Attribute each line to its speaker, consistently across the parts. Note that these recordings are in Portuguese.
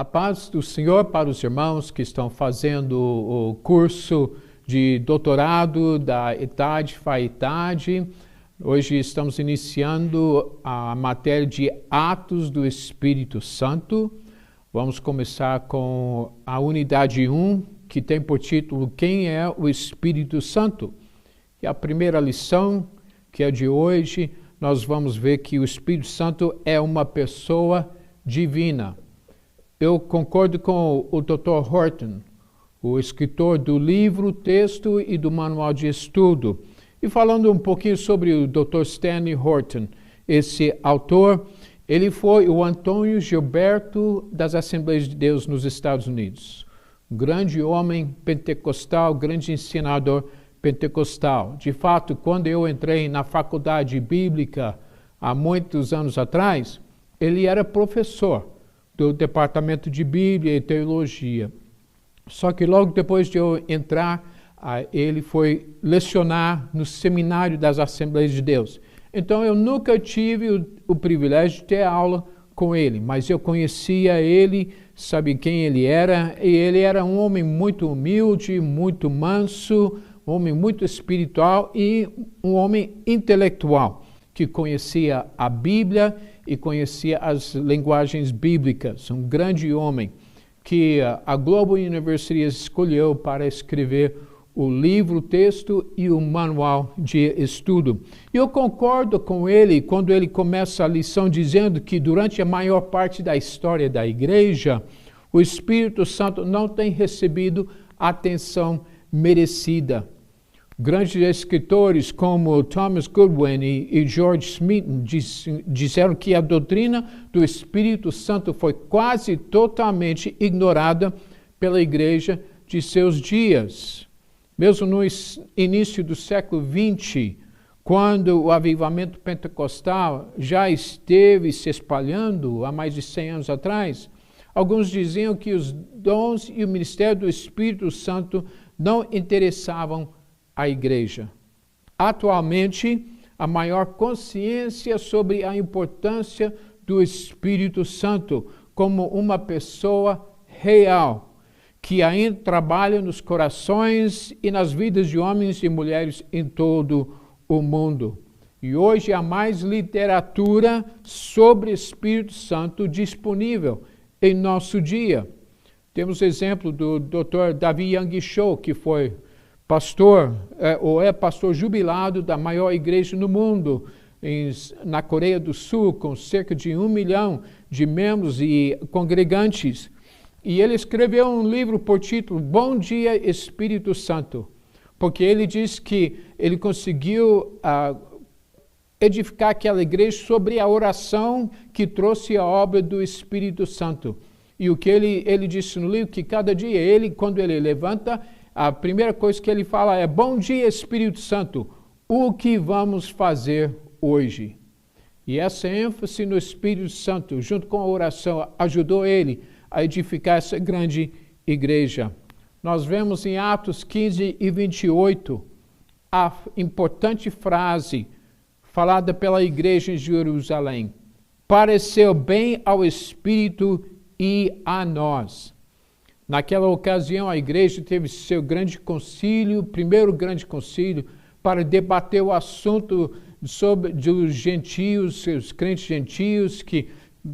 Speaker 1: A paz do Senhor para os irmãos que estão fazendo o curso de doutorado da ETAD, FAETAD. Hoje estamos iniciando a matéria de Atos do Espírito Santo. Vamos começar com a unidade 1, que tem por título Quem é o Espírito Santo? E a primeira lição, que é de hoje, nós vamos ver que o Espírito Santo é uma pessoa divina. Eu concordo com o Dr. Horton, o escritor do livro, texto e do manual de estudo. E falando um pouquinho sobre o Dr. Stanley Horton, esse autor, ele foi o Antônio Gilberto das Assembleias de Deus nos Estados Unidos. Grande homem pentecostal, grande ensinador pentecostal. De fato, quando eu entrei na faculdade bíblica há muitos anos atrás, ele era professor do Departamento de Bíblia e Teologia. Só que logo depois de eu entrar, ele foi lecionar no Seminário das Assembleias de Deus. Então eu nunca tive o privilégio de ter aula com ele, mas eu conhecia ele, sabia quem ele era, e ele era um homem muito humilde, muito manso, um homem muito espiritual e um homem intelectual, que conhecia a Bíblia e conhecia as linguagens bíblicas. Um grande homem que a Global University escolheu para escrever o livro, o texto e o manual de estudo. E eu concordo com ele quando ele começa a lição dizendo que durante a maior parte da história da igreja, o Espírito Santo não tem recebido a atenção merecida. Grandes escritores como Thomas Goodwin e George Smeaton disseram que a doutrina do Espírito Santo foi quase totalmente ignorada pela igreja de seus dias. Mesmo no início do século XX, quando o avivamento pentecostal já esteve se espalhando há mais de 100 anos atrás, alguns diziam que os dons e o ministério do Espírito Santo não interessavam a igreja. Atualmente, a maior consciência sobre a importância do Espírito Santo como uma pessoa real, que ainda trabalha nos corações e nas vidas de homens e mulheres em todo o mundo. E hoje há mais literatura sobre Espírito Santo disponível em nosso dia. Temos o exemplo do Dr. Davi Young Cho, que foi pastor, é pastor jubilado da maior igreja no mundo, na Coreia do Sul, com cerca de 1 milhão de membros e congregantes. E ele escreveu um livro por título Bom Dia, Espírito Santo, porque ele diz que ele conseguiu edificar aquela igreja sobre a oração que trouxe a obra do Espírito Santo. E o que ele disse no livro, que cada dia quando ele levanta, a primeira coisa que ele fala é: Bom dia, Espírito Santo, o que vamos fazer hoje? E essa ênfase no Espírito Santo, junto com a oração, ajudou ele a edificar essa grande igreja. Nós vemos em Atos 15 e 28 a importante frase falada pela igreja em Jerusalém: pareceu bem ao Espírito e a nós. Naquela ocasião, a igreja teve seu grande concílio, primeiro grande concílio, para debater o assunto sobre os gentios, os crentes gentios,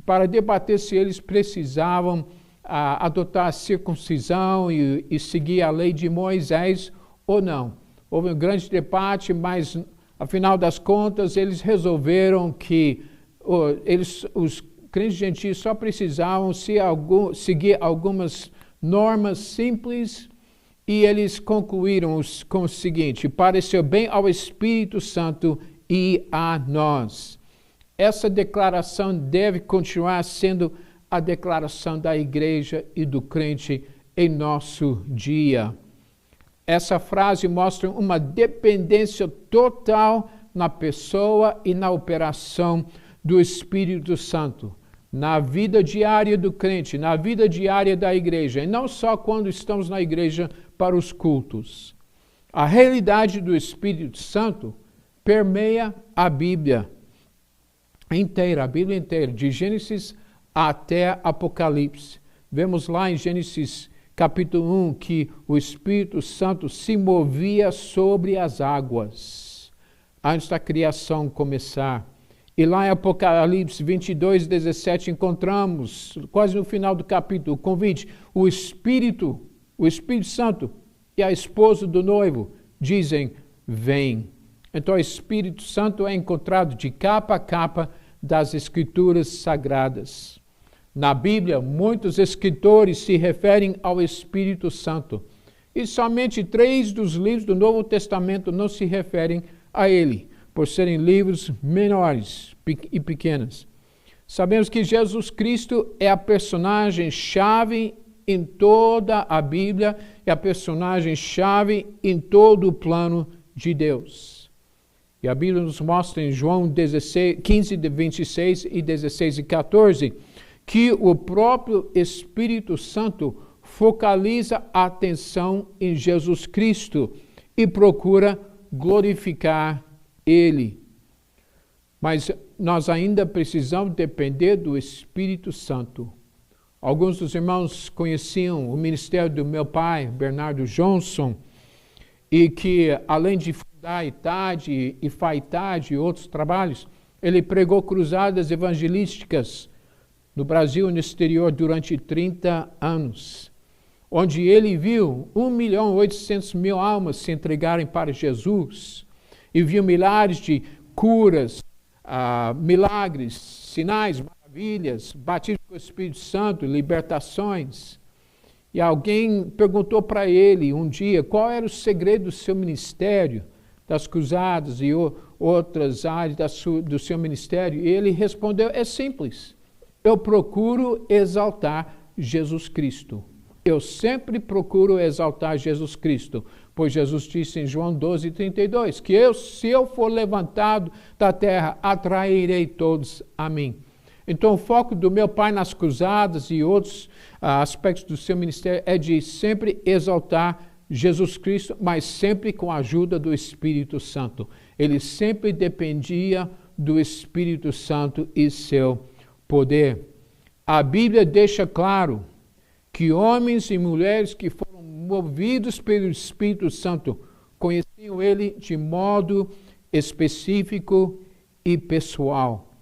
Speaker 1: para debater se eles precisavam adotar a circuncisão e seguir a lei de Moisés ou não. Houve um grande debate, mas, afinal das contas, eles resolveram que os crentes gentios só precisavam seguir algumas normas simples, e eles concluíram com o seguinte: pareceu bem ao Espírito Santo e a nós. Essa declaração deve continuar sendo a declaração da igreja e do crente em nosso dia. Essa frase mostra uma dependência total na pessoa e na operação do Espírito Santo, na vida diária do crente, na vida diária da igreja, e não só quando estamos na igreja para os cultos. A realidade do Espírito Santo permeia a Bíblia inteira, a Bíblia inteira, de Gênesis até Apocalipse. Vemos lá em Gênesis capítulo 1 que o Espírito Santo se movia sobre as águas antes da criação começar. E lá em Apocalipse 22, 17, encontramos, quase no final do capítulo, o convite, o Espírito Santo e a esposa do noivo dizem, vem. Então o Espírito Santo é encontrado de capa a capa das Escrituras Sagradas. Na Bíblia, muitos escritores se referem ao Espírito Santo. E somente 3 dos livros do Novo Testamento não se referem a ele, por serem livros menores e pequenos. Sabemos que Jesus Cristo é a personagem-chave em toda a Bíblia, é a personagem-chave em todo o plano de Deus. E a Bíblia nos mostra em João 15, 26 e 16 e 14, que o próprio Espírito Santo focaliza a atenção em Jesus Cristo e procura glorificar Ele. Mas nós ainda precisamos depender do Espírito Santo. Alguns dos irmãos conheciam o ministério do meu pai, Bernardo Johnson, e que além de fundar a ITAD e FAITAD e outros trabalhos, ele pregou cruzadas evangelísticas no Brasil e no exterior durante 30 anos, onde ele viu 1.800.000 almas se entregarem para Jesus e viu milhares de curas, milagres, sinais, maravilhas, batismo com o Espírito Santo, libertações. E alguém perguntou para ele um dia qual era o segredo do seu ministério, das cruzadas e outras áreas do seu ministério. E ele respondeu, é simples. Eu procuro exaltar Jesus Cristo. Eu sempre procuro exaltar Jesus Cristo, pois Jesus disse em João 12:32, que se eu for levantado da terra, atrairei todos a mim. Então o foco do meu pai nas cruzadas e outros aspectos do seu ministério é de sempre exaltar Jesus Cristo, mas sempre com a ajuda do Espírito Santo. Ele sempre dependia do Espírito Santo e seu poder. A Bíblia deixa claro que homens e mulheres que foram movidos pelo Espírito Santo conheciam ele de modo específico e pessoal.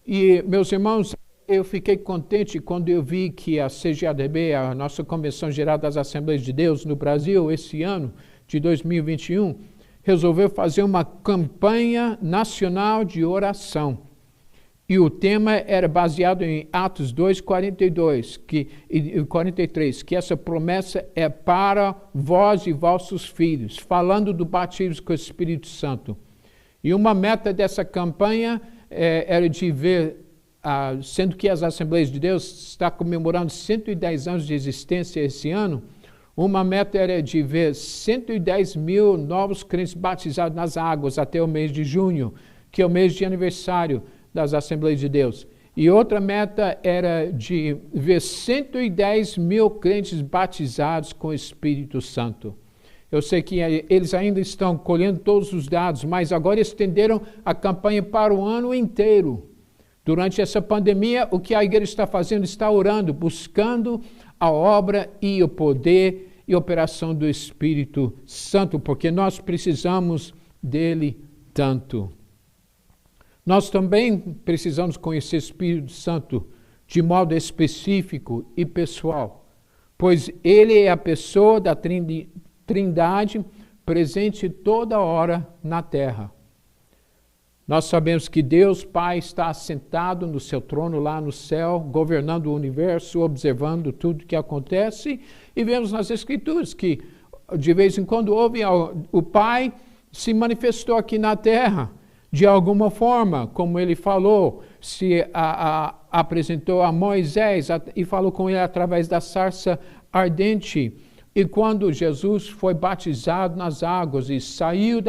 Speaker 1: E, meus irmãos, eu fiquei contente quando eu vi que a CGADB, a nossa Convenção Geral das Assembleias de Deus no Brasil, esse ano de 2021, resolveu fazer uma campanha nacional de oração. E o tema era baseado em Atos 2:42 e 43, que essa promessa é para vós e vossos filhos, falando do batismo com o Espírito Santo. E uma meta dessa campanha era de ver, sendo que as Assembleias de Deus está comemorando 110 anos de existência esse ano, uma meta era de ver 110.000 novos crentes batizados nas águas até o mês de junho, que é o mês de aniversário das Assembleias de Deus. E outra meta era de ver 110.000 crentes batizados com o Espírito Santo. Eu sei que eles ainda estão colhendo todos os dados, mas agora estenderam a campanha para o ano inteiro. Durante essa pandemia, o que a igreja está fazendo? Está orando, buscando a obra e o poder e operação do Espírito Santo, porque nós precisamos dele tanto. Nós também precisamos conhecer o Espírito Santo de modo específico e pessoal, pois ele é a pessoa da Trindade presente toda hora na terra. Nós sabemos que Deus Pai está assentado no seu trono lá no céu, governando o universo, observando tudo que acontece, e vemos nas Escrituras que de vez em quando o Pai se manifestou aqui na terra, de alguma forma, como ele falou, se apresentou a Moisés e falou com ele através da sarça ardente. E quando Jesus foi batizado nas águas e subiu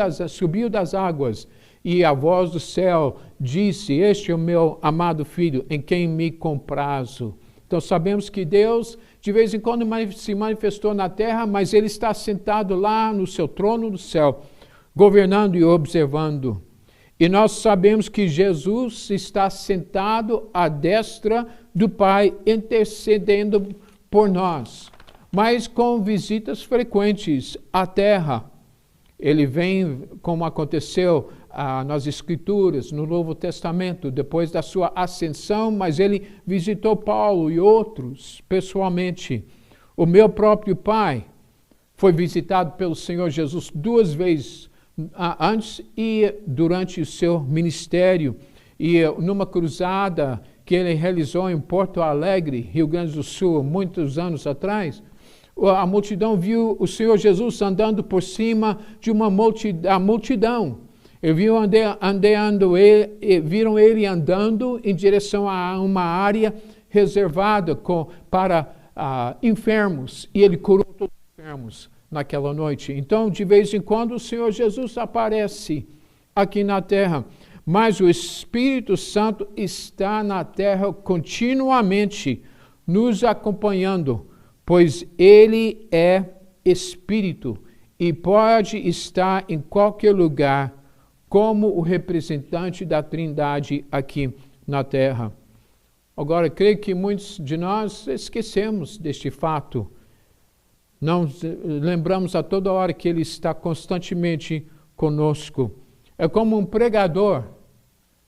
Speaker 1: das águas, e a voz do céu disse, este é o meu amado filho, em quem me comprazo. Então sabemos que Deus, de vez em quando, se manifestou na terra, mas ele está sentado lá no seu trono do céu, governando e observando. E nós sabemos que Jesus está sentado à destra do Pai, intercedendo por nós, mas com visitas frequentes à terra. Ele vem, como aconteceu nas Escrituras, no Novo Testamento, depois da sua ascensão, mas ele visitou Paulo e outros pessoalmente. O meu próprio pai foi visitado pelo Senhor Jesus 2 vezes, antes e durante o seu ministério, e numa cruzada que ele realizou em Porto Alegre, Rio Grande do Sul, muitos anos atrás. A multidão viu o Senhor Jesus andando por cima de uma multidão. Viram ele andando em direção a uma área reservada para enfermos, e ele curou todos os enfermos naquela noite. Então, de vez em quando, o Senhor Jesus aparece aqui na terra, mas o Espírito Santo está na terra continuamente, nos acompanhando, pois ele é Espírito e pode estar em qualquer lugar como o representante da Trindade aqui na terra. Agora, creio que muitos de nós esquecemos deste fato. Não lembramos a toda hora que ele está constantemente conosco. É como um pregador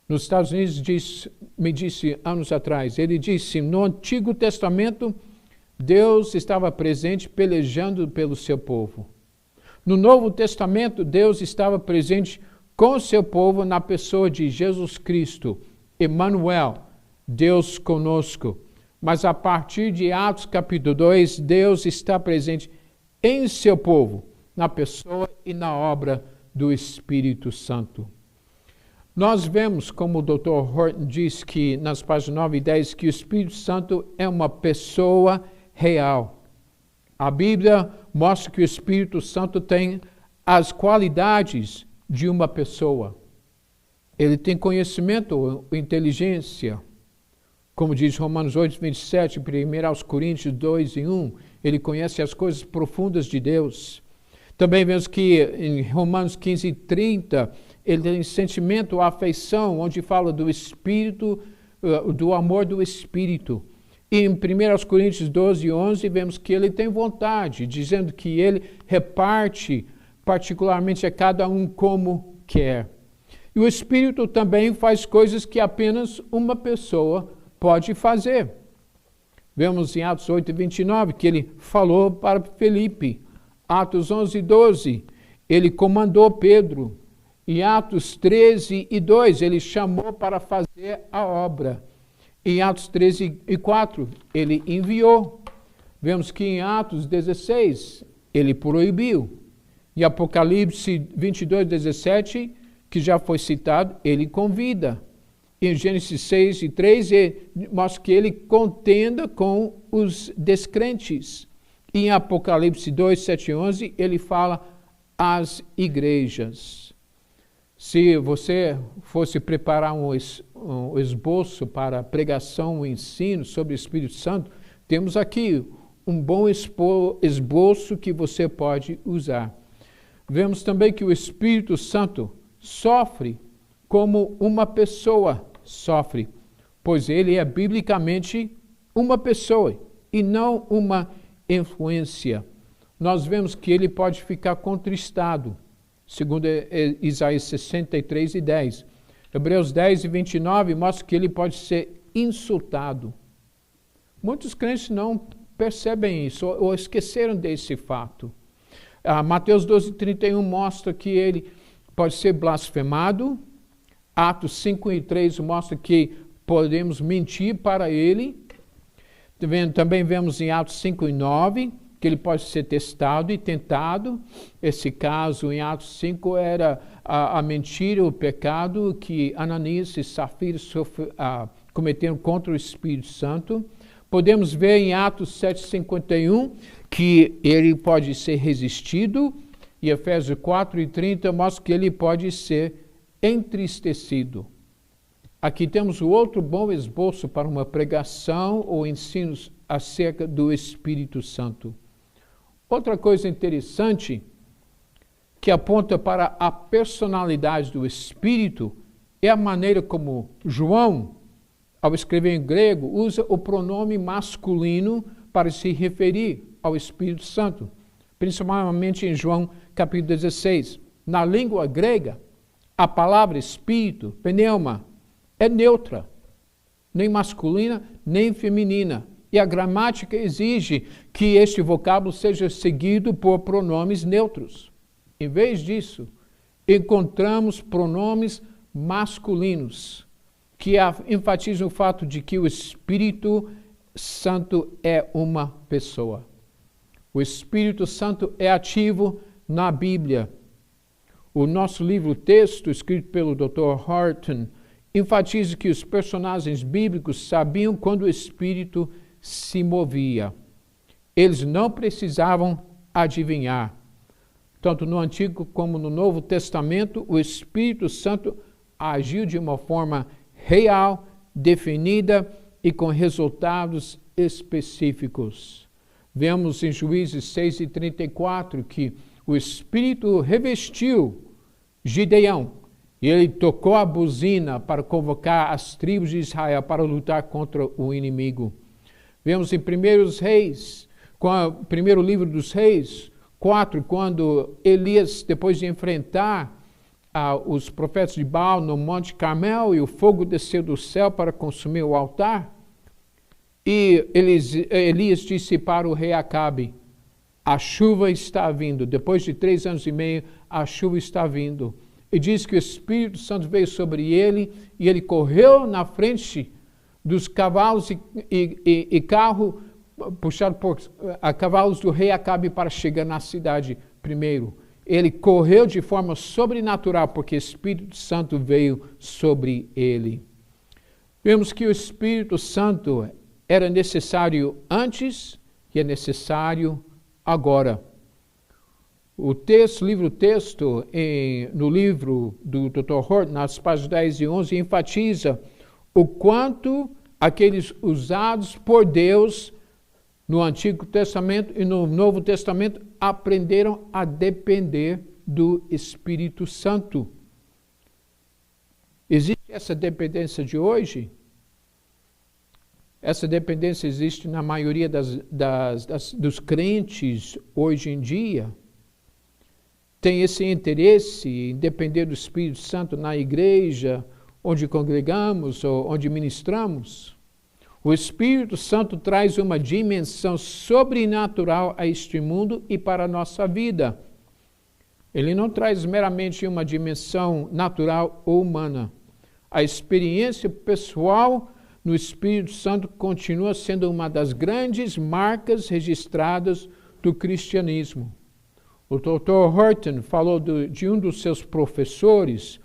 Speaker 1: nos Estados Unidos me disse anos atrás. Ele disse, no Antigo Testamento, Deus estava presente pelejando pelo seu povo. No Novo Testamento, Deus estava presente com o seu povo na pessoa de Jesus Cristo, Emmanuel, Deus conosco. Mas a partir de Atos capítulo 2, Deus está presente em seu povo, na pessoa e na obra do Espírito Santo. Nós vemos, como o Dr. Horton diz que nas páginas 9 e 10, que o Espírito Santo é uma pessoa real. A Bíblia mostra que o Espírito Santo tem as qualidades de uma pessoa. Ele tem conhecimento, inteligência. Como diz Romanos 8, 27, 1 aos Coríntios 2 e 1, ele conhece as coisas profundas de Deus. Também vemos que em Romanos 15, 30, ele tem sentimento, afeição, onde fala do Espírito, do amor do Espírito. E em 1 Coríntios 12, 11, vemos que ele tem vontade, dizendo que ele reparte particularmente a cada um como quer. E o Espírito também faz coisas que apenas uma pessoa pode fazer. Vemos em Atos 8, 29, que ele falou para Felipe. Atos 11, 12, ele comandou Pedro. Em Atos 13 e 2, ele chamou para fazer a obra. Em Atos 13 e 4, ele enviou. Vemos que em Atos 16, ele proibiu. Em Apocalipse 22, 17, que já foi citado, ele convida. Em Gênesis 6 e 3, ele mostra que ele contenda com os descrentes. E em Apocalipse 2, 7 e 11, ele fala às igrejas. Se você fosse preparar um esboço para pregação, ensino sobre o Espírito Santo, temos aqui um bom esboço que você pode usar. Vemos também que o Espírito Santo sofre como uma pessoa sofre, pois ele é biblicamente uma pessoa e não uma influência. Nós vemos que ele pode ficar contristado, segundo Isaías 63 e 10. Hebreus 10 e 29 mostra que ele pode ser insultado. Muitos crentes não percebem isso ou esqueceram desse fato. Mateus 12 e 31 mostra que ele pode ser blasfemado. Atos 5 e 3 mostra que podemos mentir para ele. Também vemos em Atos 5 e 9 que ele pode ser testado e tentado. Esse caso em Atos 5 era a mentira, o pecado que Ananias e Safira cometeram contra o Espírito Santo. Podemos ver em Atos 7,51 que ele pode ser resistido. E Efésios 4 e 30 mostra que ele pode ser entristecido. Aqui temos o outro bom esboço para uma pregação ou ensinos acerca do Espírito Santo. Outra coisa interessante que aponta para a personalidade do Espírito é a maneira como João, ao escrever em grego, usa o pronome masculino para se referir ao Espírito Santo, principalmente em João capítulo 16. Na língua grega, a palavra Espírito, pneuma, é neutra, nem masculina, nem feminina. E a gramática exige que este vocábulo seja seguido por pronomes neutros. Em vez disso, encontramos pronomes masculinos, que enfatizam o fato de que o Espírito Santo é uma pessoa. O Espírito Santo é ativo na Bíblia. O nosso livro-texto, escrito pelo Dr. Horton, enfatiza que os personagens bíblicos sabiam quando o Espírito se movia. Eles não precisavam adivinhar. Tanto no Antigo como no Novo Testamento, o Espírito Santo agiu de uma forma real, definida e com resultados específicos. Vemos em Juízes 6:34 que o Espírito revestiu Gideão e ele tocou a buzina para convocar as tribos de Israel para lutar contra o inimigo. Vemos em primeiro livro dos Reis 4, quando Elias, depois de enfrentar os profetas de Baal no Monte Carmel e o fogo desceu do céu para consumir o altar, e Elias disse para o rei Acabe: a chuva está vindo. Depois de 3 anos e meio, a chuva está vindo. E diz que o Espírito Santo veio sobre ele e ele correu na frente dos cavalos e carro puxado por cavalos do rei Acabe para chegar na cidade primeiro. Ele correu de forma sobrenatural porque o Espírito Santo veio sobre ele. Vemos que o Espírito Santo era necessário antes e é necessário agora. O livro-texto, no livro do Dr. Horton, nas páginas 10 e 11, enfatiza o quanto aqueles usados por Deus no Antigo Testamento e no Novo Testamento aprenderam a depender do Espírito Santo. Existe essa dependência de hoje? Essa dependência existe na maioria dos crentes hoje em dia. Tem esse interesse em depender do Espírito Santo na igreja, onde congregamos ou onde ministramos? O Espírito Santo traz uma dimensão sobrenatural a este mundo e para a nossa vida. Ele não traz meramente uma dimensão natural ou humana. A experiência pessoal no Espírito Santo continua sendo uma das grandes marcas registradas do cristianismo. O Dr. Horton falou de um dos seus professores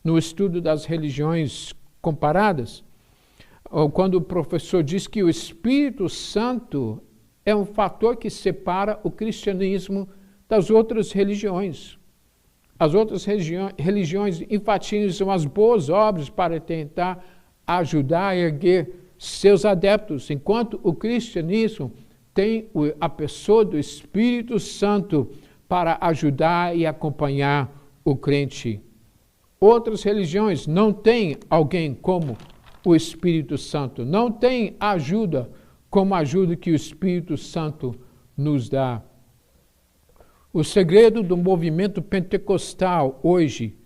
Speaker 1: no estudo das religiões comparadas, quando o professor diz que o Espírito Santo é um fator que separa o cristianismo das outras religiões. As outras religiões enfatizam as boas obras para tentar ajudar a erguer seus adeptos, enquanto o cristianismo tem a pessoa do Espírito Santo para ajudar e acompanhar o crente. Outras religiões não têm alguém como o Espírito Santo, não têm ajuda como a ajuda que o Espírito Santo nos dá. O segredo do movimento pentecostal hoje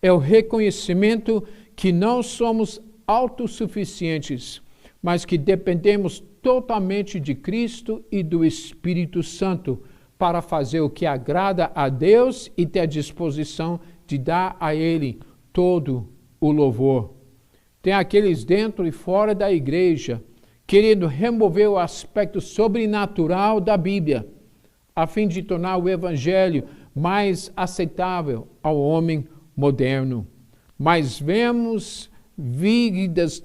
Speaker 1: é o reconhecimento que não somos autossuficientes, mas que dependemos totalmente de Cristo e do Espírito Santo para fazer o que agrada a Deus e ter a disposição de dar a Ele todo o louvor. Tem aqueles dentro e fora da igreja querendo remover o aspecto sobrenatural da Bíblia, a fim de tornar o Evangelho mais aceitável ao homem moderno. Mas vemos vidas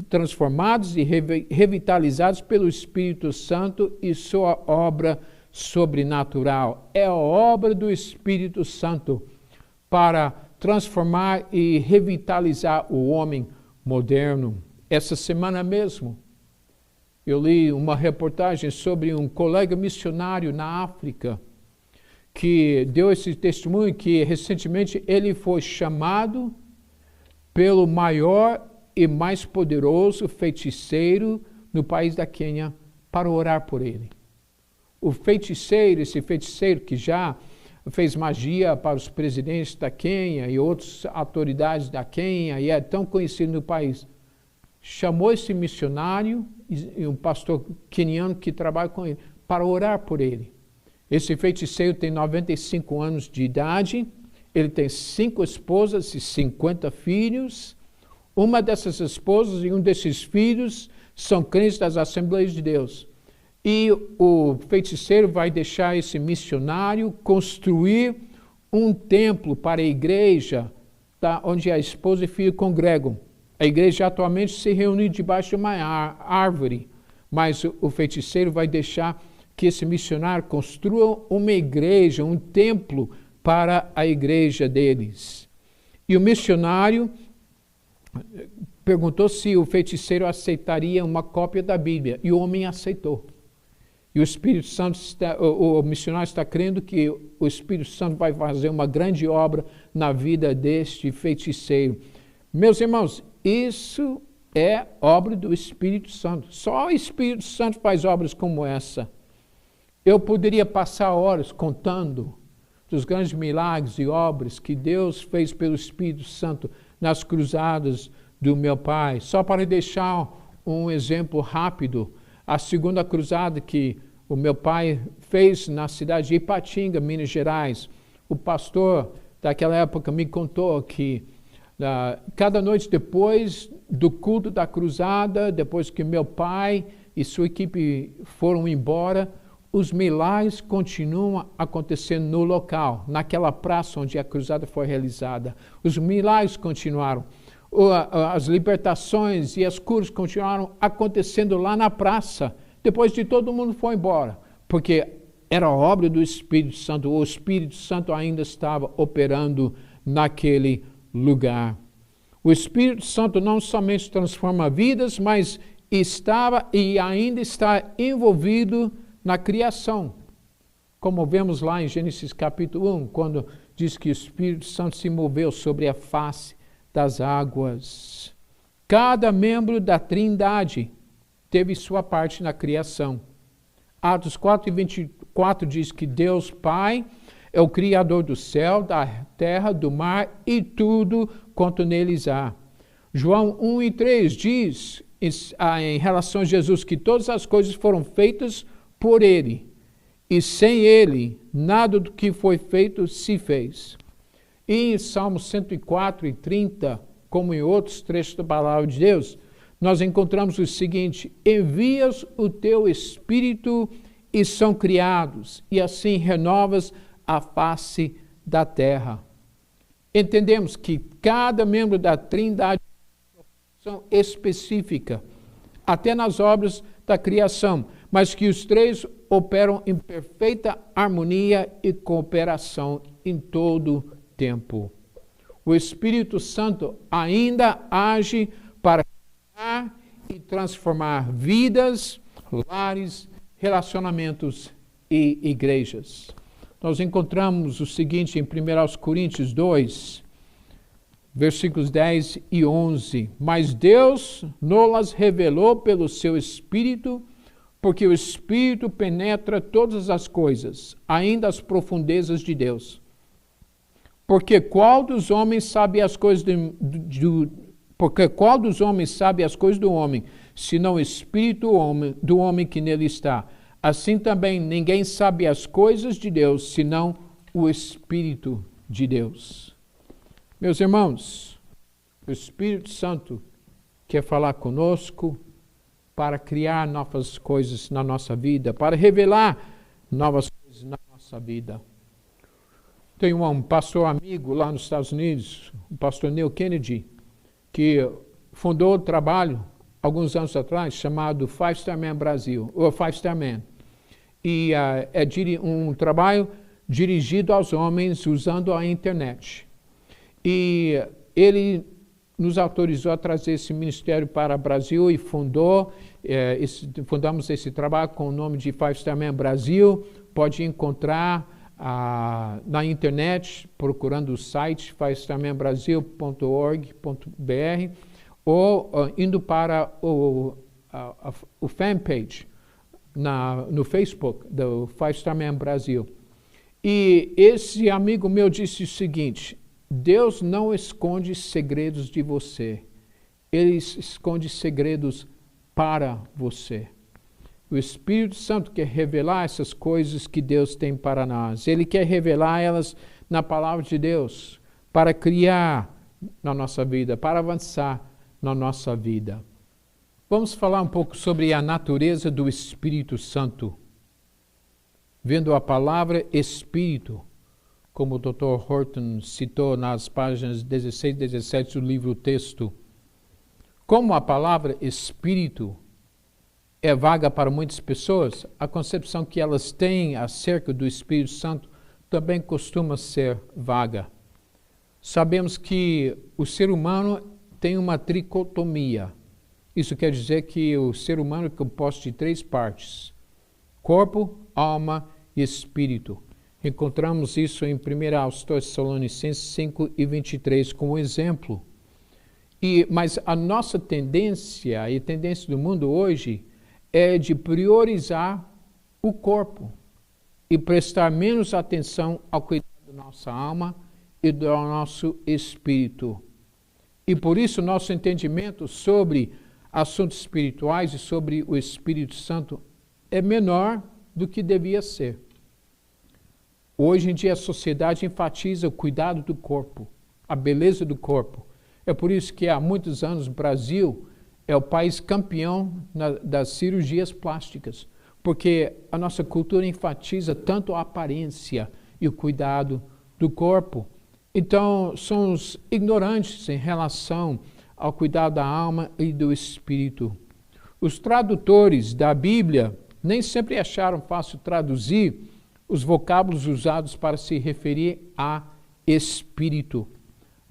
Speaker 1: transformadas e revitalizadas pelo Espírito Santo e sua obra sobrenatural. É a obra do Espírito Santo para transformar e revitalizar o homem moderno. Essa semana mesmo, eu li uma reportagem sobre um colega missionário na África que deu esse testemunho que recentemente ele foi chamado pelo maior e mais poderoso feiticeiro no país da Quênia para orar por ele. O feiticeiro, esse feiticeiro que já fez magia para os presidentes da Quênia e outras autoridades da Quênia e é tão conhecido no país, chamou esse missionário e um pastor queniano que trabalha com ele para orar por ele. Esse feiticeiro tem 95 anos de idade, ele tem 5 esposas e 50 filhos. Uma dessas esposas e um desses filhos são crentes das Assembleias de Deus. E o feiticeiro vai deixar esse missionário construir um templo para a igreja onde a esposa e filho congregam. A igreja atualmente se reúne debaixo de uma árvore, mas o feiticeiro vai deixar que esse missionário construa uma igreja, um templo para a igreja deles. E o missionário perguntou se o feiticeiro aceitaria uma cópia da Bíblia, e o homem aceitou. E o Espírito Santo, o missionário está crendo que o Espírito Santo vai fazer uma grande obra na vida deste feiticeiro. Meus irmãos, isso é obra do Espírito Santo. Só o Espírito Santo faz obras como essa. Eu poderia passar horas contando dos grandes milagres e obras que Deus fez pelo Espírito Santo nas cruzadas do meu pai. Só para deixar um exemplo rápido, a segunda cruzada que o meu pai fez na cidade de Ipatinga, Minas Gerais, o pastor daquela época me contou que cada noite depois do culto da cruzada, depois que meu pai e sua equipe foram embora, os milagres continuam acontecendo no local, naquela praça onde a cruzada foi realizada. Os milagres continuaram. As libertações e as curas continuaram acontecendo lá na praça, depois de todo mundo foi embora, porque era obra do Espírito Santo, o Espírito Santo ainda estava operando naquele lugar. O Espírito Santo não somente transforma vidas, mas estava e ainda está envolvido na criação, como vemos lá em Gênesis capítulo 1, quando diz que o Espírito Santo se moveu sobre a face das águas. Cada membro da Trindade teve sua parte na criação. Atos 4:24 diz que Deus Pai é o Criador do céu, da terra, do mar e tudo quanto neles há. João 1:3 diz em relação a Jesus que todas as coisas foram feitas por Ele, e sem Ele, nada do que foi feito se fez. E em Salmos 104:30, como em outros trechos da palavra de Deus, nós encontramos o seguinte: envias o teu Espírito e são criados, e assim renovas a face da terra. Entendemos que cada membro da Trindade tem uma função específica, até nas obras da criação, mas que os três operam em perfeita harmonia e cooperação em todo tempo. O Espírito Santo ainda age para criar e transformar vidas, lares, relacionamentos e igrejas. Nós encontramos o seguinte em 1 Coríntios 2, versículos 10 e 11. Mas Deus nos revelou pelo seu Espírito, porque o Espírito penetra todas as coisas, ainda as profundezas de Deus. Porque qual dos homens sabe as coisas do homem, senão o Espírito do homem que nele está? Assim também ninguém sabe as coisas de Deus, senão o Espírito de Deus. Meus irmãos, o Espírito Santo quer falar conosco para criar novas coisas na nossa vida, para revelar novas coisas na nossa vida. Tenho um pastor amigo lá nos Estados Unidos, o pastor Neil Kennedy, que fundou o trabalho alguns anos atrás chamado Five Star Man Brasil, ou Five Star Man. E é um trabalho dirigido aos homens usando a internet. E ele nos autorizou a trazer esse ministério para o Brasil e fundamos esse trabalho com o nome de Five Star Man Brasil. Pode encontrar na internet, procurando o site fivestarmanbrasil.org.br ou indo para o fanpage no Facebook do Five Star Man Brasil. E esse amigo meu disse o seguinte: Deus não esconde segredos de você. Ele esconde segredos para você. O Espírito Santo quer revelar essas coisas que Deus tem para nós. Ele quer revelar elas na palavra de Deus, para criar na nossa vida, para avançar na nossa vida. Vamos falar um pouco sobre a natureza do Espírito Santo. Vendo a palavra Espírito, como o Dr. Horton citou nas páginas 16 e 17 do livro Texto, como a palavra Espírito é vaga para muitas pessoas, a concepção que elas têm acerca do Espírito Santo também costuma ser vaga. Sabemos que o ser humano tem uma tricotomia. Isso quer dizer que o ser humano é composto de 3 partes: corpo, alma e espírito. Encontramos isso em 1 Tessalonicenses 5 e 23 como exemplo. Mas a nossa tendência e a tendência do mundo hoje é de priorizar o corpo e prestar menos atenção ao cuidado da nossa alma e do nosso espírito. E por isso nosso entendimento sobre assuntos espirituais e sobre o Espírito Santo é menor do que devia ser. Hoje em dia a sociedade enfatiza o cuidado do corpo, a beleza do corpo. É por isso que há muitos anos o Brasil é o país campeão das cirurgias plásticas, porque a nossa cultura enfatiza tanto a aparência e o cuidado do corpo. Então, somos ignorantes em relação ao cuidado da alma e do espírito. Os tradutores da Bíblia nem sempre acharam fácil traduzir os vocábulos usados para se referir a espírito.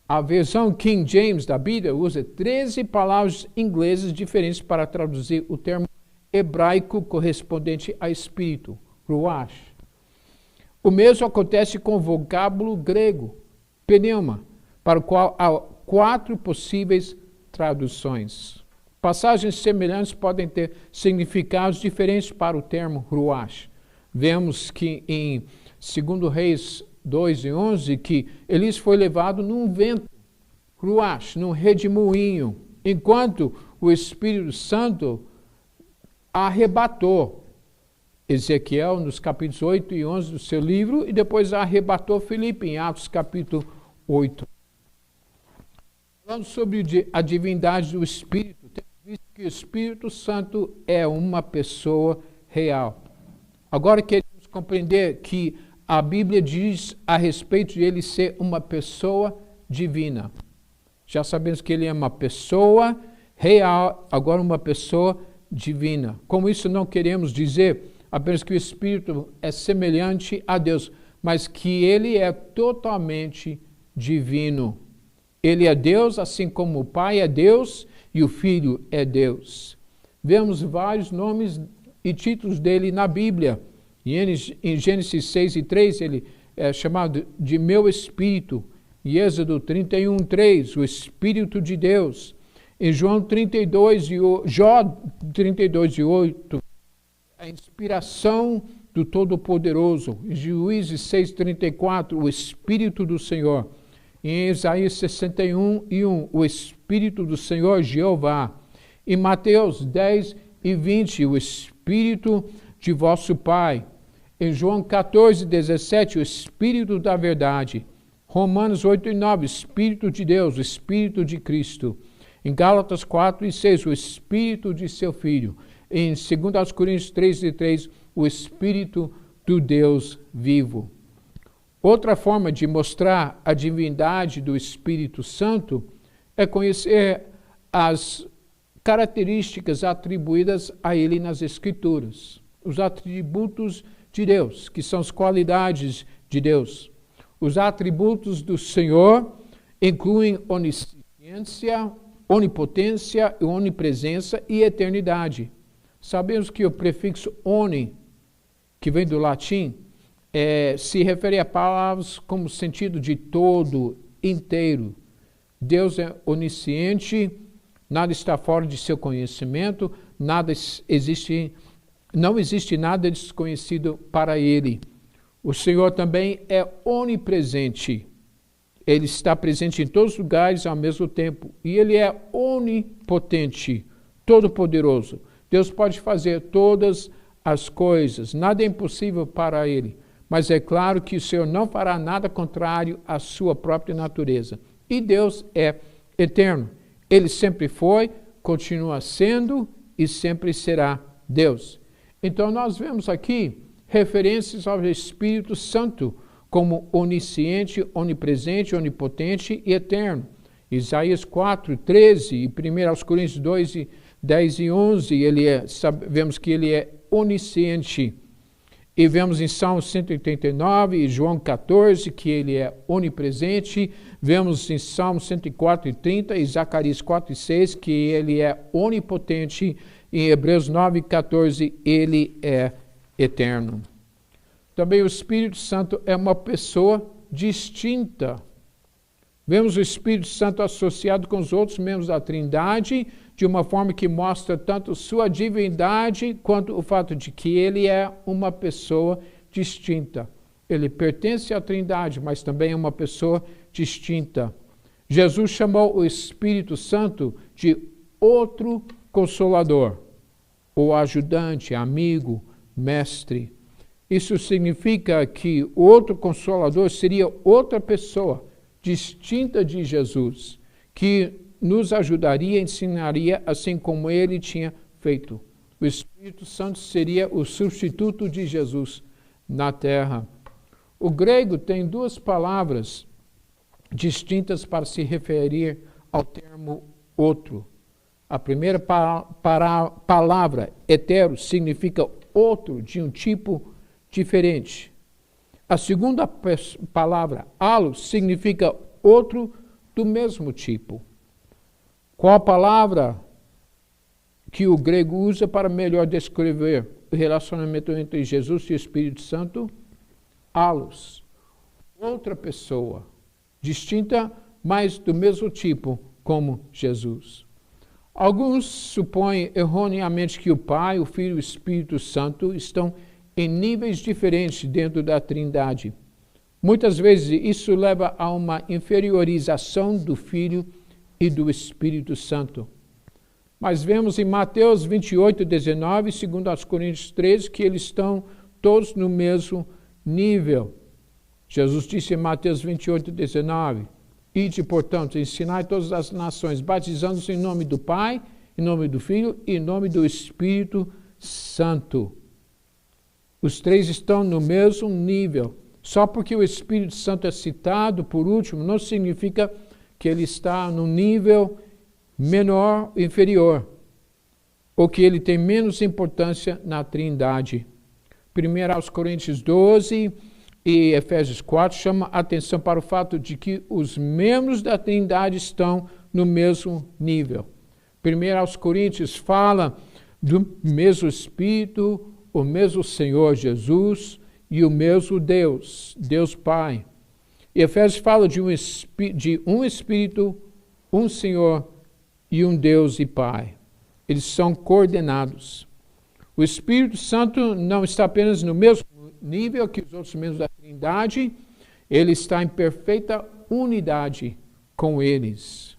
Speaker 1: A versão King James da Bíblia usa 13 palavras inglesas diferentes para traduzir o termo hebraico correspondente a espírito, ruach. O mesmo acontece com o vocábulo grego, pneuma, para o qual há 4 possíveis traduções. Passagens semelhantes podem ter significados diferentes para o termo ruach. Vemos que em 2 Reis 2:11, que Elias foi levado num vento, ruach, num redemoinho, enquanto o Espírito Santo arrebatou Ezequiel nos capítulos 8 e 11 do seu livro, e depois arrebatou Filipe em Atos capítulo 8. Falando sobre a divindade do Espírito, temos visto que o Espírito Santo é uma pessoa real. Agora queremos compreender que a Bíblia diz a respeito de ele ser uma pessoa divina. Já sabemos que ele é uma pessoa real, agora uma pessoa divina. Com isso não queremos dizer apenas que o Espírito é semelhante a Deus, mas que ele é totalmente divino. Ele é Deus, assim como o Pai é Deus e o Filho é Deus. Vemos vários nomes e títulos dele na Bíblia. Em Gênesis 6:3 ele é chamado de meu Espírito. Em Êxodo 31:3, o Espírito de Deus. Em Jó 32:8, a inspiração do Todo-Poderoso. Em Juízes 6:34, o Espírito do Senhor. Em Isaías 61:1, o Espírito do Senhor Jeová. Em Mateus 10:20, o Espírito de vosso Pai. Em João 14:17, o Espírito da Verdade. Romanos 8:9, o Espírito de Deus, o Espírito de Cristo. Em Gálatas 4:6, o Espírito de seu Filho. Em 2 Coríntios 3:3, o Espírito do Deus vivo. Outra forma de mostrar a divindade do Espírito Santo é conhecer as características atribuídas a ele nas Escrituras. Os atributos de Deus, que são as qualidades de Deus. Os atributos do Senhor incluem onisciência, onipotência, onipresença e eternidade. Sabemos que o prefixo oni, que vem do latim, se refere a palavras como sentido de todo, inteiro. Deus é onisciente, nada está fora de seu conhecimento, nada existe Não existe nada desconhecido para Ele. O Senhor também é onipresente. Ele está presente em todos os lugares ao mesmo tempo. E Ele é onipotente, todo-poderoso. Deus pode fazer todas as coisas. Nada é impossível para Ele. Mas é claro que o Senhor não fará nada contrário à sua própria natureza. E Deus é eterno. Ele sempre foi, continua sendo e sempre será Deus. Então nós vemos aqui referências ao Espírito Santo como onisciente, onipresente, onipotente e eterno. Isaías 4, 13 e 1 Coríntios 2, 10 e 11, vemos que ele é onisciente. E vemos em Salmo 189 e João 14 que ele é onipresente. Vemos em Salmo 104 e 30 e Zacarias 4 e 6 que ele é onipotente. Em Hebreus 9 e 14 ele é eterno. Também o Espírito Santo é uma pessoa distinta. Vemos o Espírito Santo associado com os outros membros da Trindade de uma forma que mostra tanto sua divindade quanto o fato de que ele é uma pessoa distinta. Ele pertence à Trindade, mas também é uma pessoa distinta. Jesus chamou o Espírito Santo de outro Consolador, ou ajudante, amigo, mestre. Isso significa que o outro Consolador seria outra pessoa distinta de Jesus, que nos ajudaria, ensinaria, assim como ele tinha feito. O Espírito Santo seria o substituto de Jesus na terra. O grego tem duas palavras distintas para se referir ao termo outro. A primeira palavra, hetero, significa outro, de um tipo diferente. A segunda palavra, allos, significa outro do mesmo tipo. Qual a palavra que o grego usa para melhor descrever o relacionamento entre Jesus e o Espírito Santo? Allos. Outra pessoa, distinta, mas do mesmo tipo como Jesus. Alguns supõem erroneamente que o Pai, o Filho e o Espírito Santo estão em níveis diferentes dentro da Trindade. Muitas vezes isso leva a uma inferiorização do Filho e do Espírito Santo. Mas vemos em Mateus 28, 19 e 2 Coríntios 13 que eles estão todos no mesmo nível. Jesus disse em Mateus 28, 19, ide, portanto, ensinai todas as nações, batizando-os em nome do Pai, em nome do Filho e em nome do Espírito Santo. Os três estão no mesmo nível. Só porque o Espírito Santo é citado por último, não significa que ele está num nível menor, inferior, ou que ele tem menos importância na Trindade. 1 Coríntios 12 e Efésios 4 chama a atenção para o fato de que os membros da Trindade estão no mesmo nível. 1 Coríntios fala do mesmo Espírito, o mesmo Senhor Jesus e o mesmo Deus, Deus Pai. E Efésios fala de um Espírito, um Senhor e um Deus e Pai. Eles são coordenados. O Espírito Santo não está apenas no mesmo nível que os outros membros da Trindade, ele está em perfeita unidade com eles.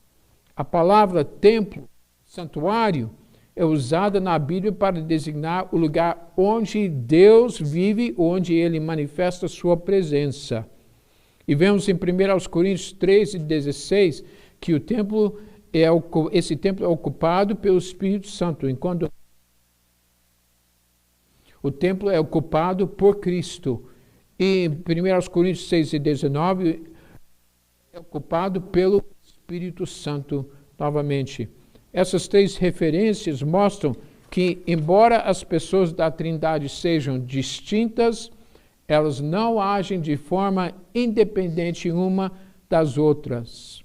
Speaker 1: A palavra templo, santuário, é usada na Bíblia para designar o lugar onde Deus vive, onde ele manifesta sua presença. E vemos em 1 Coríntios 13, 16, que esse templo é ocupado pelo Espírito Santo, enquanto o templo é ocupado por Cristo. E 1 Coríntios 6 e 19 é ocupado pelo Espírito Santo novamente. Essas três referências mostram que, embora as pessoas da Trindade sejam distintas, elas não agem de forma independente uma das outras.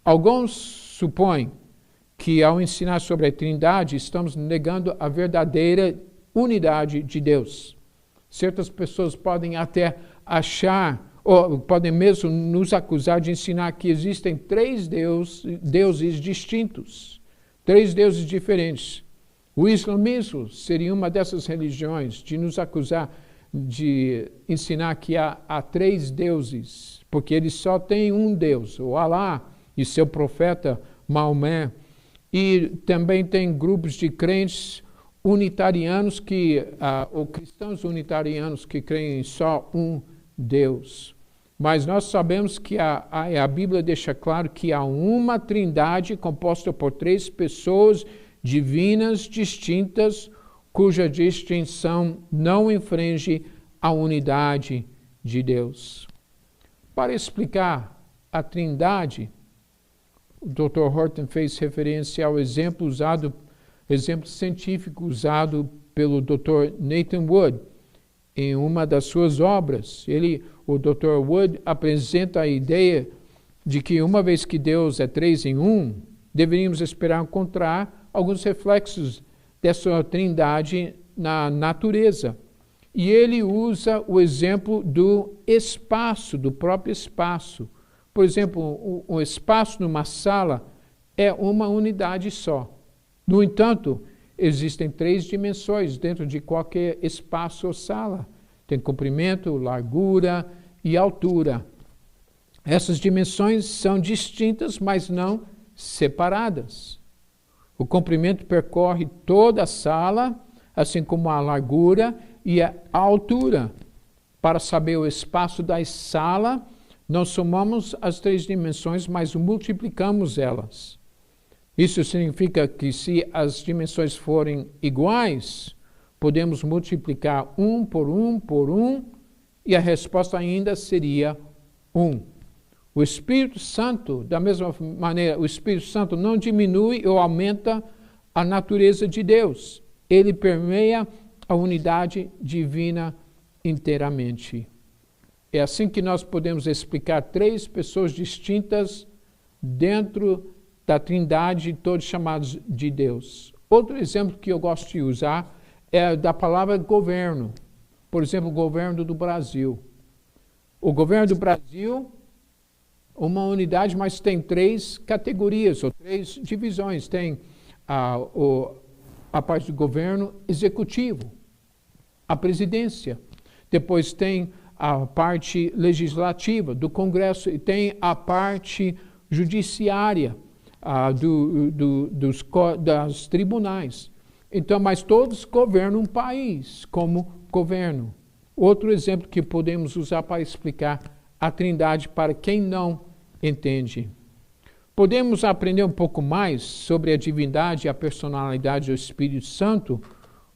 Speaker 1: Alguns supõem que, ao ensinar sobre a Trindade, estamos negando a verdadeira unidade de Deus. Certas pessoas podem até achar, ou podem mesmo nos acusar de ensinar que existem três deuses distintos, três deuses diferentes. O islamismo seria uma dessas religiões de nos acusar de ensinar que há três deuses, porque eles só têm um Deus, o Alá e seu profeta Maomé. E também tem grupos de crentes unitarianos ou cristãos unitarianos que creem em só um Deus. Mas nós sabemos que a Bíblia deixa claro que há uma trindade composta por três pessoas divinas distintas, cuja distinção não infringe a unidade de Deus. Para explicar a trindade, o Dr. Horton fez referência ao exemplo científico usado pelo Dr. Nathan Wood em uma das suas obras. O Dr. Wood apresenta a ideia de que uma vez que Deus é 3 em 1, deveríamos esperar encontrar alguns reflexos dessa trindade na natureza. E ele usa o exemplo do espaço, do próprio espaço. Por exemplo, o espaço numa sala é uma unidade só. No entanto, existem 3 dimensões dentro de qualquer espaço ou sala. Tem comprimento, largura e altura. Essas dimensões são distintas, mas não separadas. O comprimento percorre toda a sala, assim como a largura e a altura. Para saber o espaço da sala, não somamos as 3 dimensões, mas multiplicamos elas. Isso significa que se as dimensões forem iguais, podemos multiplicar 1 por 1 por 1 e a resposta ainda seria 1. O Espírito Santo, da mesma maneira, o Espírito Santo não diminui ou aumenta a natureza de Deus. Ele permeia a unidade divina inteiramente. É assim que nós podemos explicar 3 pessoas distintas dentro da trindade, todos chamados de Deus. Outro exemplo que eu gosto de usar é da palavra governo. Por exemplo, o governo do Brasil. O governo do Brasil, uma unidade, mas tem 3 categorias, ou 3 divisões. Tem a parte do governo executivo, a presidência. Depois tem a parte legislativa do Congresso e tem a parte judiciária das tribunais. Então, mas todos governam um país como governo. Outro exemplo que podemos usar para explicar a trindade para quem não entende. Podemos aprender um pouco mais sobre a divindade e a personalidade do Espírito Santo,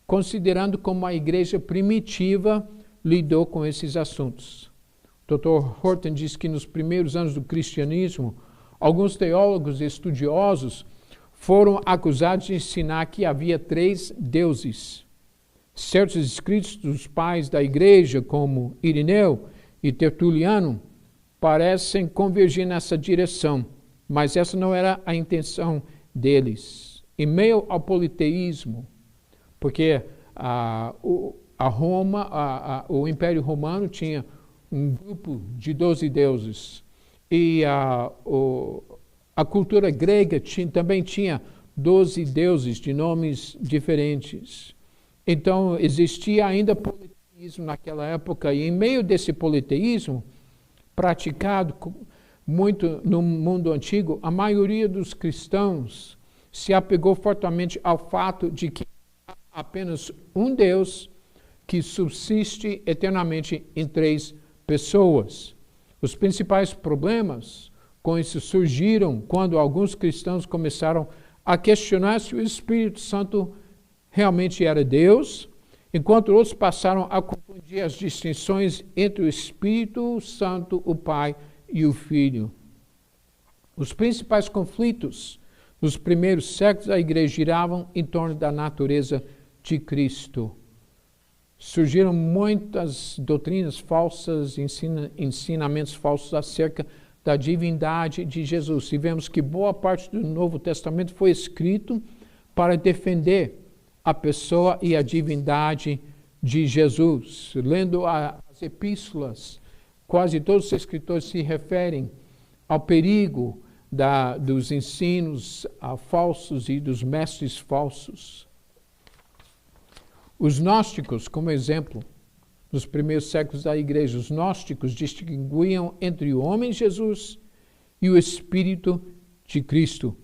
Speaker 1: considerando como a igreja primitiva lidou com esses assuntos. Dr. Horton diz que nos primeiros anos do cristianismo, alguns teólogos e estudiosos foram acusados de ensinar que havia 3 deuses. Certos escritos dos pais da igreja, como Irineu e Tertuliano, parecem convergir nessa direção, mas essa não era a intenção deles. Em meio ao politeísmo, porque o Império Romano tinha um grupo de 12 deuses, e a cultura grega também tinha 12 deuses de nomes diferentes. Então, existia ainda politeísmo naquela época, e em meio desse politeísmo, praticado muito no mundo antigo, a maioria dos cristãos se apegou fortemente ao fato de que há apenas um Deus que subsiste eternamente em 3 pessoas. Os principais problemas com isso surgiram quando alguns cristãos começaram a questionar se o Espírito Santo realmente era Deus, enquanto outros passaram a confundir as distinções entre o Espírito Santo, o Pai e o Filho. Os principais conflitos nos primeiros séculos da igreja giravam em torno da natureza de Cristo. Surgiram muitas doutrinas falsas, ensinamentos falsos acerca da divindade de Jesus. E vemos que boa parte do Novo Testamento foi escrito para defender a pessoa e a divindade de Jesus. Lendo as epístolas, quase todos os escritores se referem ao perigo dos ensinos falsos e dos mestres falsos. Os gnósticos, como exemplo, nos primeiros séculos da igreja, os gnósticos distinguiam entre o homem Jesus e o Espírito de Cristo.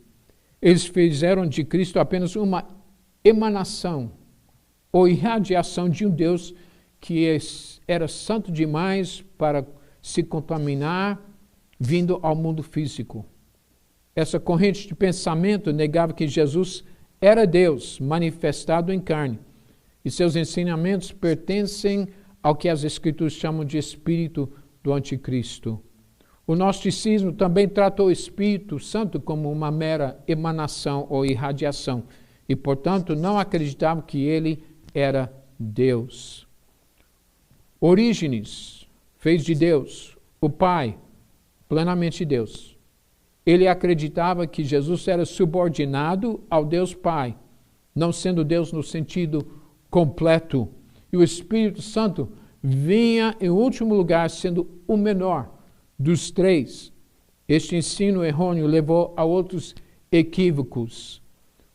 Speaker 1: Eles fizeram de Cristo apenas uma emanação ou irradiação de um Deus que era santo demais para se contaminar vindo ao mundo físico. Essa corrente de pensamento negava que Jesus era Deus manifestado em carne, e seus ensinamentos pertencem ao que as Escrituras chamam de espírito do anticristo. O gnosticismo também tratou o Espírito Santo como uma mera emanação ou irradiação, e, portanto, não acreditavam que ele era Deus. Orígenes fez de Deus o Pai, plenamente Deus. Ele acreditava que Jesus era subordinado ao Deus Pai, não sendo Deus no sentido completo. E o Espírito Santo vinha em último lugar, sendo o menor dos três. Este ensino errôneo levou a outros equívocos,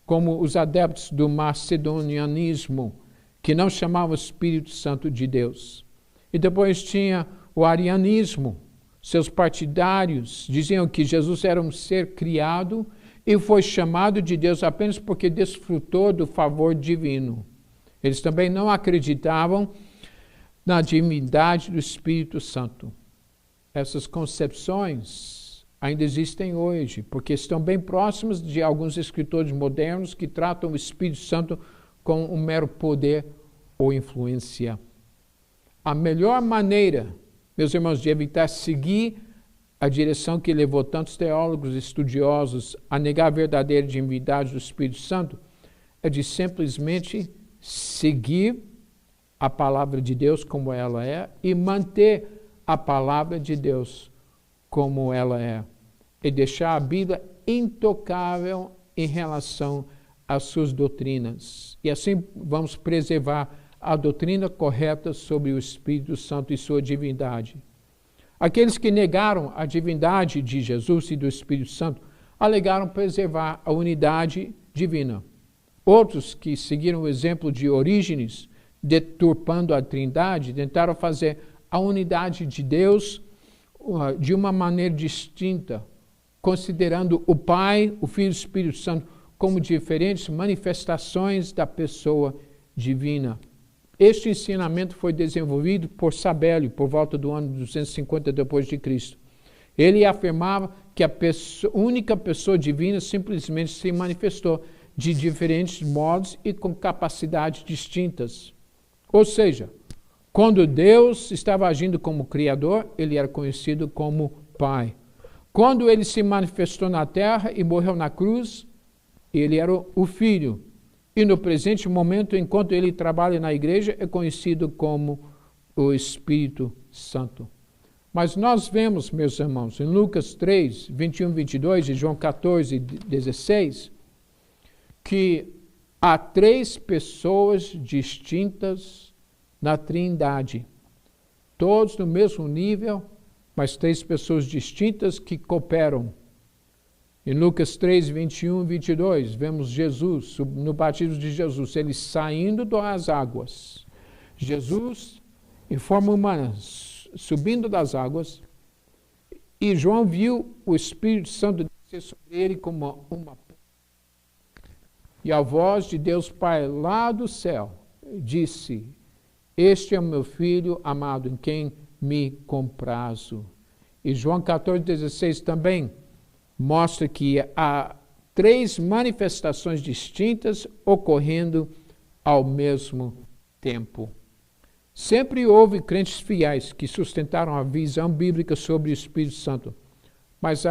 Speaker 1: como os adeptos do macedonianismo, que não chamavam o Espírito Santo de Deus. E depois tinha o arianismo. Seus partidários diziam que Jesus era um ser criado e foi chamado de Deus apenas porque desfrutou do favor divino. Eles também não acreditavam na divindade do Espírito Santo. Essas concepções ainda existem hoje, porque estão bem próximas de alguns escritores modernos que tratam o Espírito Santo com um mero poder ou influência. A melhor maneira, meus irmãos, de evitar seguir a direção que levou tantos teólogos estudiosos a negar a verdadeira divindade do Espírito Santo é de simplesmente seguir a palavra de Deus como ela é e manter a palavra de Deus como ela é e deixar a Bíblia intocável em relação às suas doutrinas. E assim vamos preservar a doutrina correta sobre o Espírito Santo e sua divindade. Aqueles que negaram a divindade de Jesus e do Espírito Santo alegaram preservar a unidade divina. Outros que seguiram o exemplo de Orígenes, deturpando a Trindade, tentaram fazer a unidade de Deus de uma maneira distinta, considerando o Pai, o Filho e o Espírito Santo como diferentes manifestações da pessoa divina. Este ensinamento foi desenvolvido por Sabélio por volta do ano 250 depois de Cristo. Ele afirmava que a única pessoa divina simplesmente se manifestou de diferentes modos e com capacidades distintas. Ou seja, quando Deus estava agindo como Criador, ele era conhecido como Pai. Quando ele se manifestou na terra e morreu na cruz, ele era o Filho. E no presente momento, enquanto ele trabalha na igreja, é conhecido como o Espírito Santo. Mas nós vemos, meus irmãos, em Lucas 3, 21, 22 e João 14, 16, que há três pessoas distintas na Trindade. Todos no mesmo nível, mas três pessoas distintas que cooperam. Em Lucas 3, 21 e 22, vemos Jesus, no batismo de Jesus, ele saindo das águas. Jesus, em forma humana, subindo das águas, e João viu o Espírito Santo descer sobre ele como uma... E a voz de Deus Pai lá do céu disse: Este é o meu Filho amado, em quem me comprazo. E João 14, 16 também mostra que há três manifestações distintas ocorrendo ao mesmo tempo. Sempre houve crentes fiéis que sustentaram a visão bíblica sobre o Espírito Santo, mas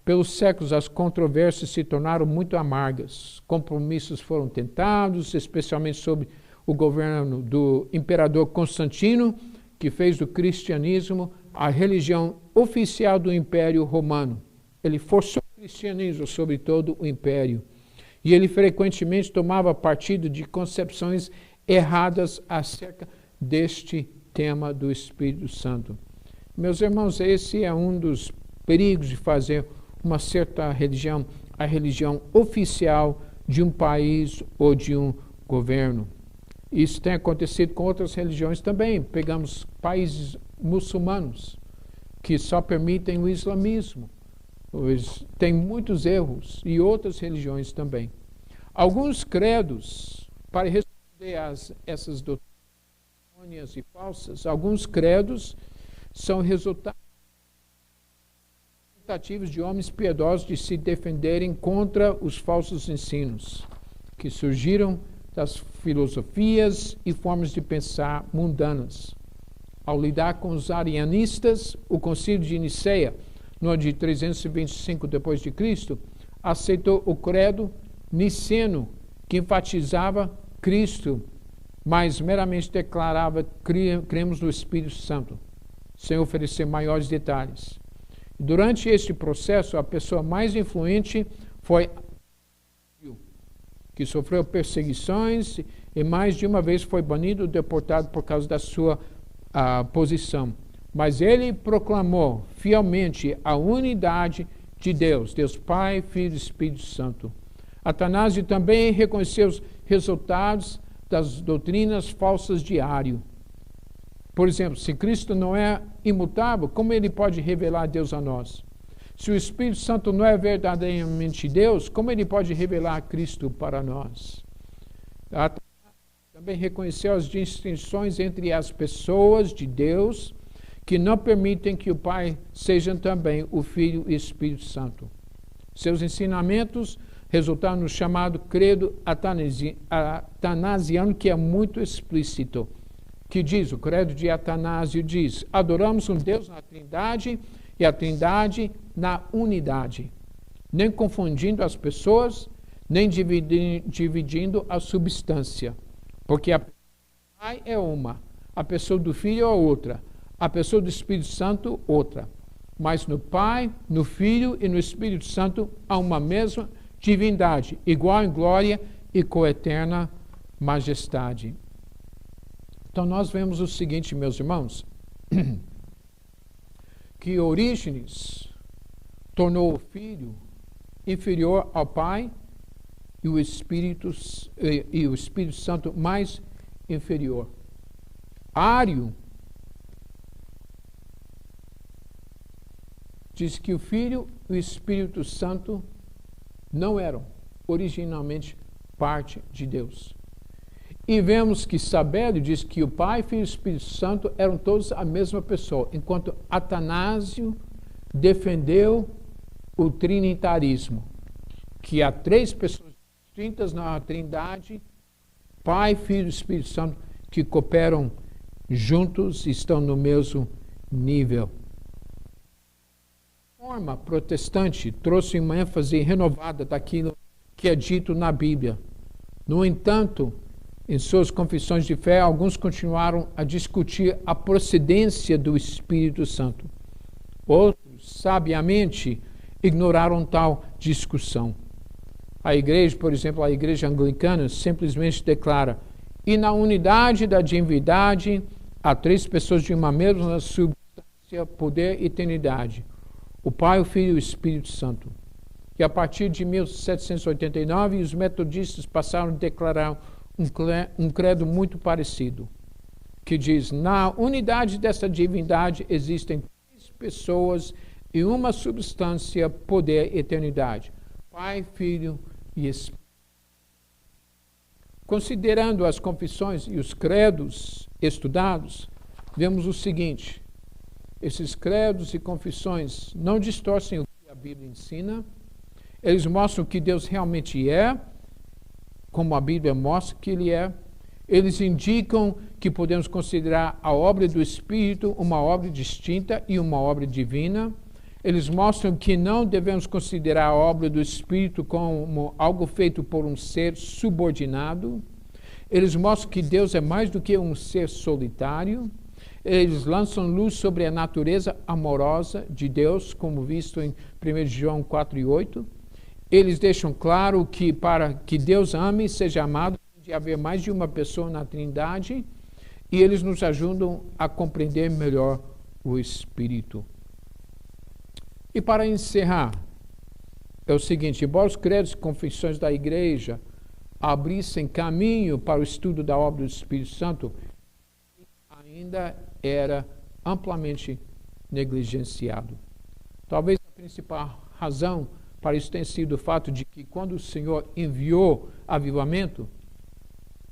Speaker 1: pelos séculos as controvérsias se tornaram muito amargas. Compromissos foram tentados, especialmente sobre o governo do imperador Constantino, que fez do cristianismo a religião oficial do Império Romano. Ele forçou o cristianismo sobre todo o império. E ele frequentemente tomava partido de concepções erradas acerca deste tema do Espírito Santo. Meus irmãos, esse é um dos perigos de fazer uma certa religião a religião oficial de um país ou de um governo. Isso tem acontecido com outras religiões também. Pegamos países muçulmanos que só permitem o islamismo. Tem muitos erros, e outras religiões também. Alguns credos, para responder a essas doutrinas e falsas, alguns credos são resultados tentativas de homens piedosos de se defenderem contra os falsos ensinos que surgiram das filosofias e formas de pensar mundanas. Ao lidar com os arianistas, o Concílio de Nicéia, no ano de 325 d.C., aceitou o credo niceno, que enfatizava Cristo, mas meramente declarava cremos no Espírito Santo, sem oferecer maiores detalhes. Durante este processo, a pessoa mais influente foi que sofreu perseguições e mais de uma vez foi banido, deportado por causa da sua posição. Mas ele proclamou fielmente a unidade de Deus, Deus Pai, Filho e Espírito Santo. Atanásio também reconheceu os resultados das doutrinas falsas de Ário. Por exemplo, se Cristo não é imutável, como ele pode revelar Deus a nós? Se o Espírito Santo não é verdadeiramente Deus, como ele pode revelar Cristo para nós? Também reconheceu as distinções entre as pessoas de Deus que não permitem que o Pai seja também o Filho e o Espírito Santo. Seus ensinamentos resultaram no chamado credo atanasiano, que é muito explícito, que diz, o credo de Atanásio diz: adoramos um Deus na Trindade e a Trindade na unidade, nem confundindo as pessoas, nem dividindo a substância, porque a pessoa do Pai é uma, a pessoa do Filho é outra, a pessoa do Espírito Santo outra, mas no Pai, no Filho e no Espírito Santo há uma mesma divindade, igual em glória e coeterna majestade. Então nós vemos o seguinte, meus irmãos, que Orígenes tornou o Filho inferior ao Pai e o Espírito Santo mais inferior. Ário diz que o Filho e o Espírito Santo não eram originalmente parte de Deus. E vemos que Sabélio diz que o Pai, Filho e Espírito Santo eram todos a mesma pessoa, enquanto Atanásio defendeu o trinitarismo, que há três pessoas distintas na Trindade, Pai, Filho e Espírito Santo, que cooperam juntos e estão no mesmo nível. A forma protestante trouxe uma ênfase renovada daquilo que é dito na Bíblia. No entanto, em suas confissões de fé, alguns continuaram a discutir a procedência do Espírito Santo. Outros, sabiamente, ignoraram tal discussão. A igreja, por exemplo, a igreja anglicana, simplesmente declara: e na unidade da divindade há três pessoas de uma mesma substância, poder e eternidade: o Pai, o Filho e o Espírito Santo. E a partir de 1789, os metodistas passaram a declarar um credo muito parecido, que diz: na unidade dessa divindade existem três pessoas e uma substância, poder e eternidade: Pai, Filho e Espírito. Considerando as confissões e os credos estudados, vemos o seguinte: esses credos e confissões não distorcem o que a Bíblia ensina, eles mostram o que Deus realmente é, como a Bíblia mostra que Ele é. Eles indicam que podemos considerar a obra do Espírito uma obra distinta e uma obra divina. Eles mostram que não devemos considerar a obra do Espírito como algo feito por um ser subordinado. Eles mostram que Deus é mais do que um ser solitário. Eles lançam luz sobre a natureza amorosa de Deus, como visto em 1 João 4:8. Eles deixam claro que para que Deus ame e seja amado, tem de haver mais de uma pessoa na Trindade, e eles nos ajudam a compreender melhor o Espírito. E para encerrar, é o seguinte: embora os credos e confissões da igreja abrissem caminho para o estudo da obra do Espírito Santo, ainda era amplamente negligenciado. Talvez a principal razão para isso tenha sido o fato de que, quando o Senhor enviou avivamento,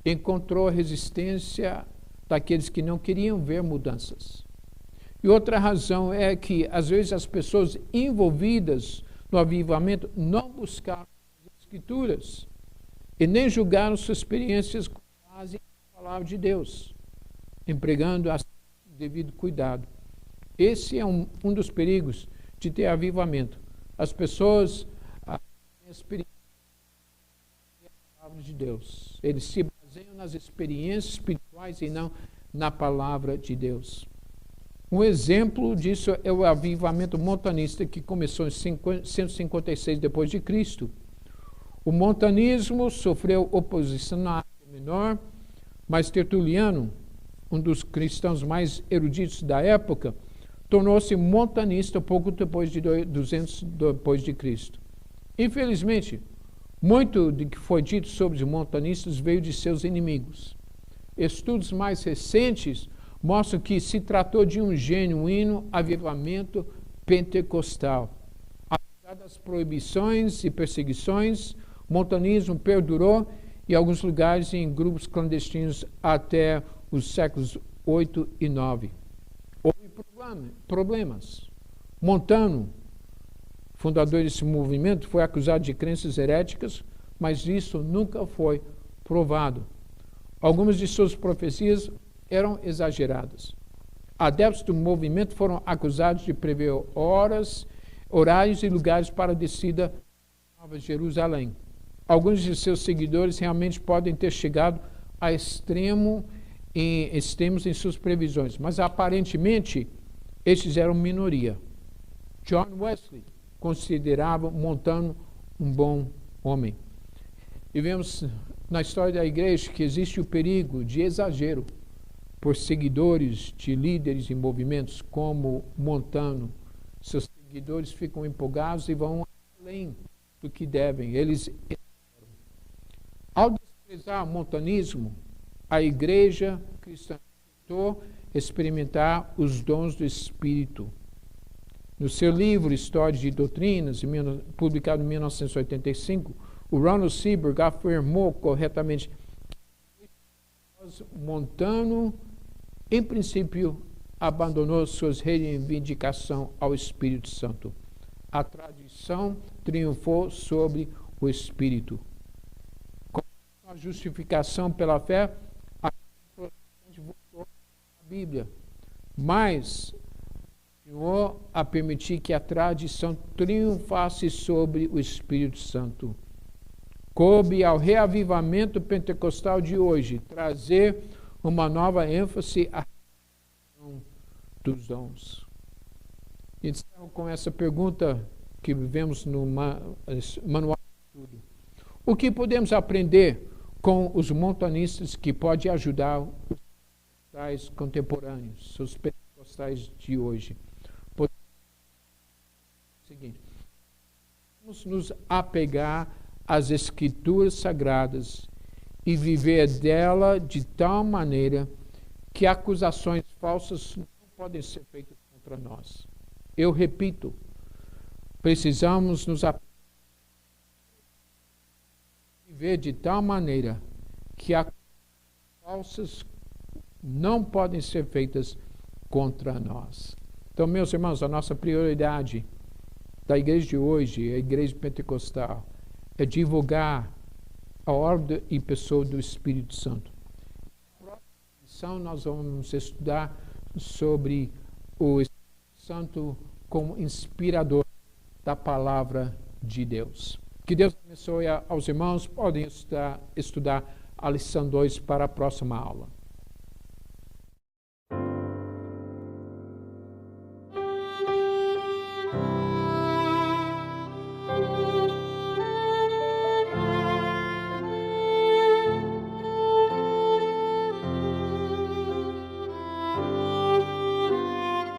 Speaker 1: encontrou resistência daqueles que não queriam ver mudanças. E outra razão é que, às vezes, as pessoas envolvidas no avivamento não buscaram as Escrituras e nem julgaram suas experiências com base na palavra de Deus, empregando a devido cuidado. Esse é um dos perigos de ter avivamento. As pessoas têm experiência na palavra de Deus. Eles se baseiam nas experiências espirituais e não na palavra de Deus. Um exemplo disso é o avivamento montanista que começou em 156 depois de Cristo. O montanismo sofreu oposição na Ásia Menor, mas Tertuliano, um dos cristãos mais eruditos da época, tornou-se montanista pouco depois de 200 depois de Cristo. Infelizmente, muito do que foi dito sobre os montanistas veio de seus inimigos. Estudos mais recentes mostram que se tratou de um genuíno avivamento pentecostal. Apesar das proibições e perseguições, o montanismo perdurou em alguns lugares em grupos clandestinos até os séculos 8 e 9. Houve problemas. Montano, fundador desse movimento, foi acusado de crenças heréticas, mas isso nunca foi provado. Algumas de suas profecias eram exageradas. Adeptos do movimento foram acusados de prever horários e lugares para a descida de Nova Jerusalém. Alguns de seus seguidores realmente podem ter chegado a extremos em suas previsões, mas aparentemente estes eram minoria. John Wesley considerava Montano um bom homem. E vemos na história da igreja que existe o perigo de exagero por seguidores de líderes em movimentos como Montano. Seus seguidores ficam empolgados e vão além do que devem. Ao desprezar o montanismo, a igreja cristã tentou experimentar os dons do Espírito. No seu livro História de Doutrinas, publicado em 1985, o Ronald Seaberg afirmou corretamente que Montano, em princípio, abandonou suas reivindicações ao Espírito Santo. A tradição triunfou sobre o Espírito. Com a justificação pela fé, a protestante voltou à Bíblia, mas continuou a permitir que a tradição triunfasse sobre o Espírito Santo. Coube ao reavivamento pentecostal de hoje trazer uma nova ênfase à dos dons. Então, com essa pergunta que vemos no manual de estudo, o que podemos aprender com os montanistas que pode ajudar os pentecostais contemporâneos, os pentecostais de hoje? Seguinte, vamos nos apegar às Escrituras Sagradas e viver dela de tal maneira que acusações falsas não podem ser feitas contra nós. Eu repito, precisamos nos viver de tal maneira que acusações falsas não podem ser feitas contra nós. Então, meus irmãos, a nossa prioridade da igreja de hoje, a igreja pentecostal, é divulgar a obra e pessoa do Espírito Santo. Na próxima lição nós vamos estudar sobre o Espírito Santo como inspirador da palavra de Deus. Que Deus abençoe aos irmãos. Podem estudar a lição 2 para a próxima aula.